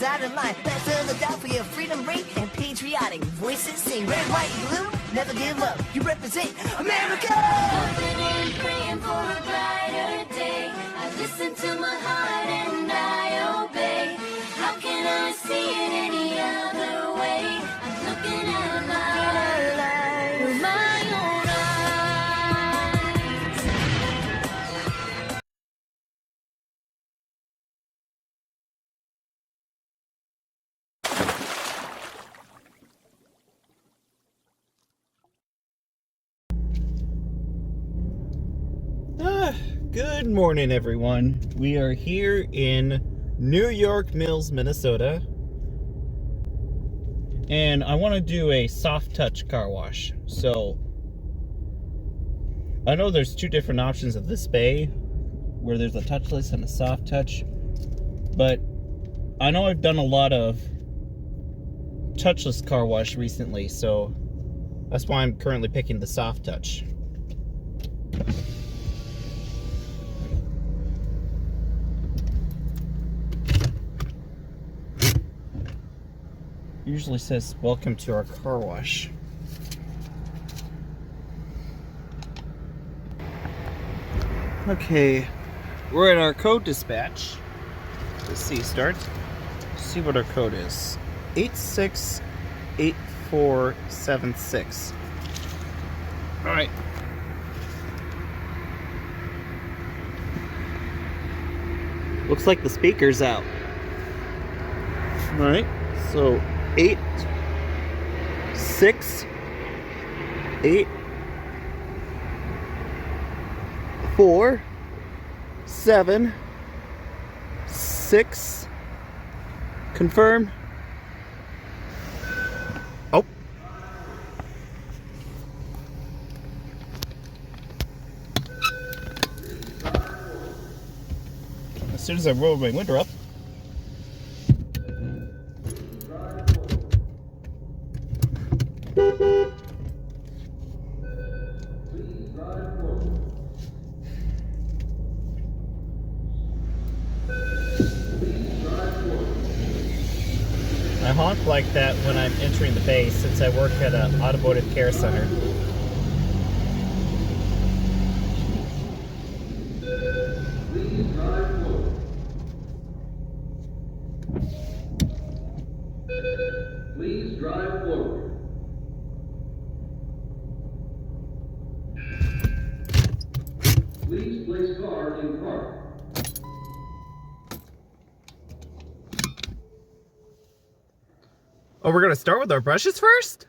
out of line. Let's fill the doubt for your freedom ring and patriotic voices sing. Red, white, and blue, never give up. You represent America. Hoping and praying for a brighter day. I listen to my heart and I obey. How can I see it any other way? I'm looking at a light through my own Good morning, everyone. We are here in New York Mills, Minnesota, and I want to do a soft touch car wash. So I know there's two different options of this bay, where there's a touchless and a soft touch, but I know I've done a lot of touchless car wash recently, so that's why I'm currently picking the soft touch. Usually says welcome to our car wash. Okay, we're at our code dispatch. Let's see, start. Let's see what our code is. 868476. Alright. Looks like the speaker's out. Alright, so 8 6 8 4 7 6 confirm. Oh, as soon as I roll my window up. I honk like that when I'm entering the bay since I work at an automotive care center. Please drive forward. Please place car in park. Oh, we're gonna start with our brushes first?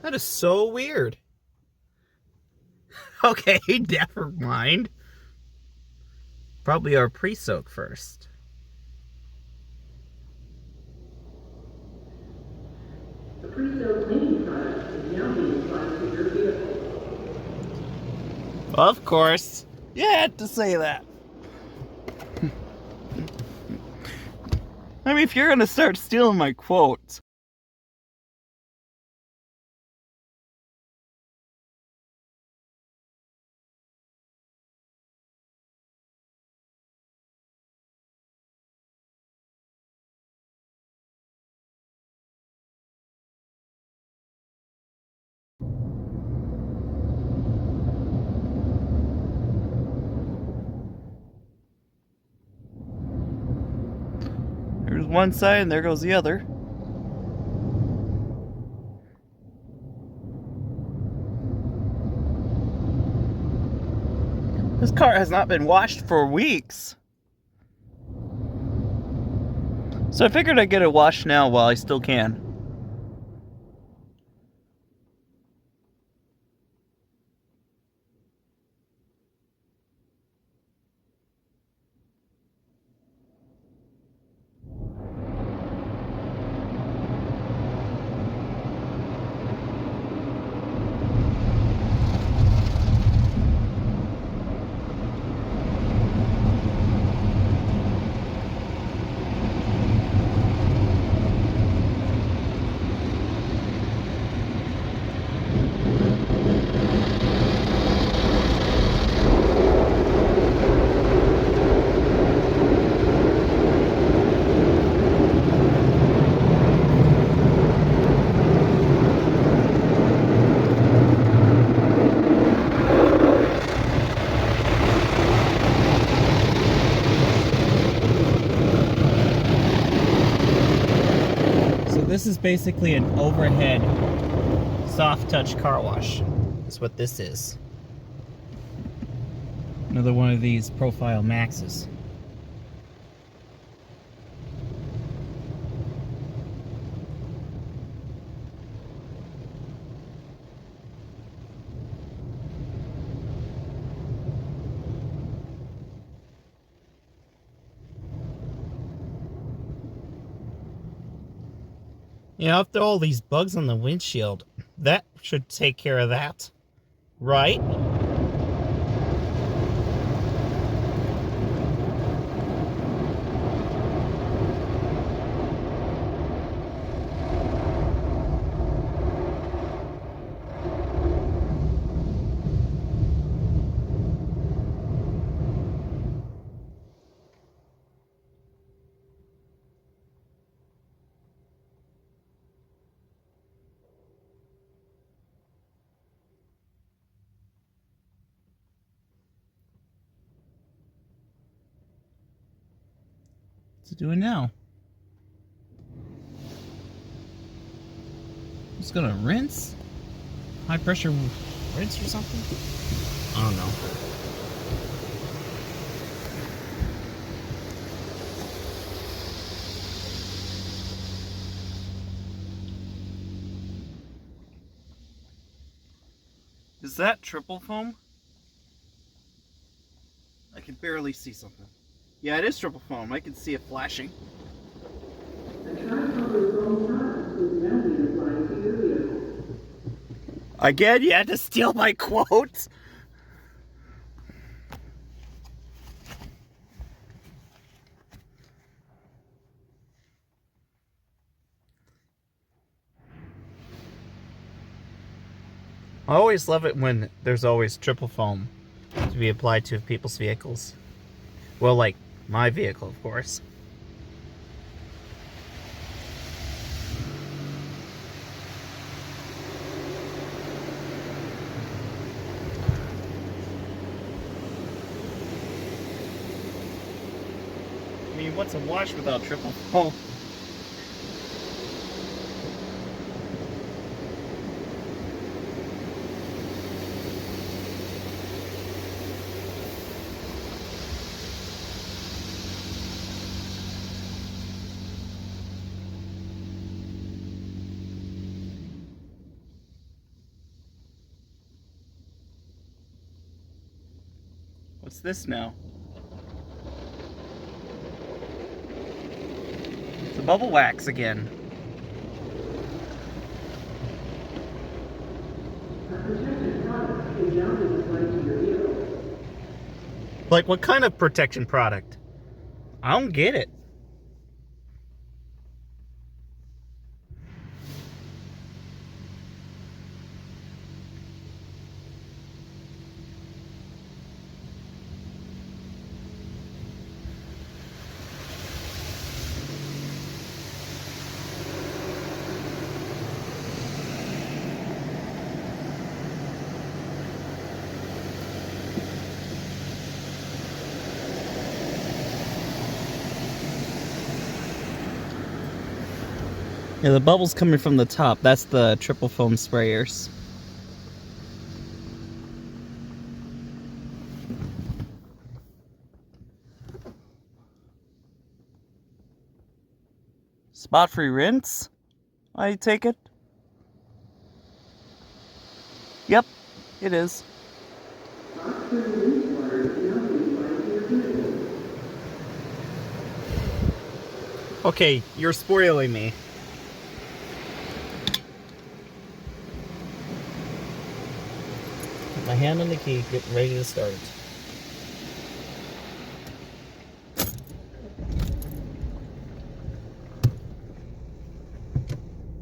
That is so weird. Okay, never mind. Probably our pre-soak first. The presoak cleaning product is now being applied to your vehicle. Of course. You had to say that. I mean, if you're gonna start stealing my quotes. There's one side and there goes the other. This car has not been washed for weeks. So I figured I'd get it washed now while I still can. basically an overhead soft touch car wash. That's what this is. Another one of these Profile Maxes. Yeah, after all these bugs on the windshield, that should take care of that, right? What's it doing now? It's gonna rinse? High pressure rinse or something? I don't know. Is that triple foam? I can barely see something. Yeah, it is triple foam. I can see it flashing. A tri-color foam product is now being applied to your vehicle. Again, you had to steal my quote. I always love it when there's always triple foam to be applied to people's vehicles. Well, like my vehicle, of course. I mean, what's a wash without triple foam? What's this now? It's a bubble wax again. A protected product is now being applied to your vehicle. Like, what kind of protection product? I don't get it. Yeah, the bubbles coming from the top, that's the triple foam sprayers. Spot free rinse, I take it? Yep, it is. Spot-free rinse water is now being applied to your vehicle. Okay, you're spoiling me. Put my hand on the key, get ready to start.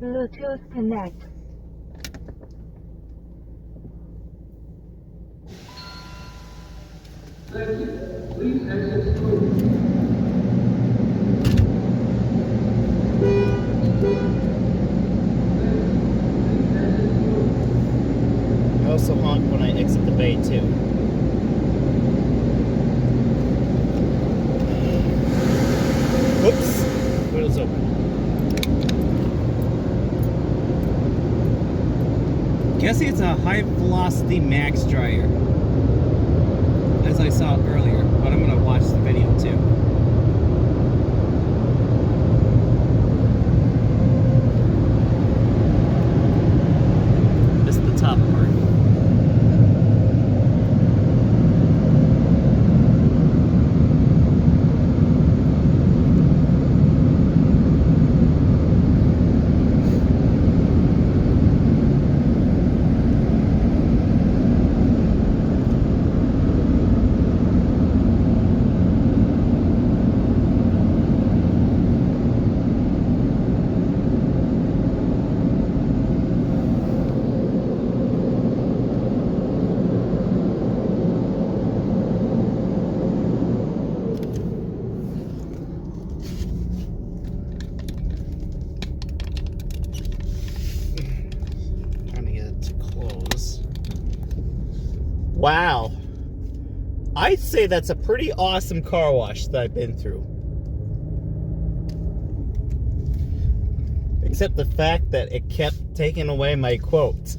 Bluetooth connect. Thank you. Please exit slowly. I also honk when I exit the bay too. Whoops, window's open. lost the Max dryer, as I saw earlier, but I'm gonna watch the video too. This is the top part. Wow. I'd say that's a pretty awesome car wash that I've been through. Except the fact that it kept taking away my quotes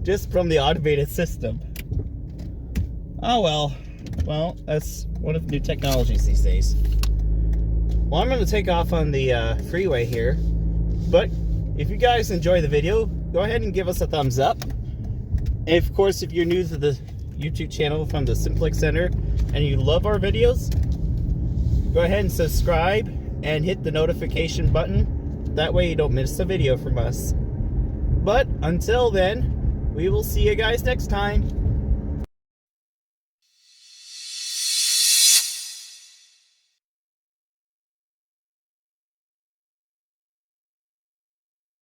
just from the automated system. Oh well. Well, that's one of the new technologies these days. Well, I'm going to take off on the freeway here. But if you guys enjoy the video, go ahead and give us a thumbs up. And of course, if you're new to the YouTube channel from the Simplex Center and you love our videos, go ahead and subscribe and hit the notification button. That way you don't miss a video from us. But until then, we will see you guys next time.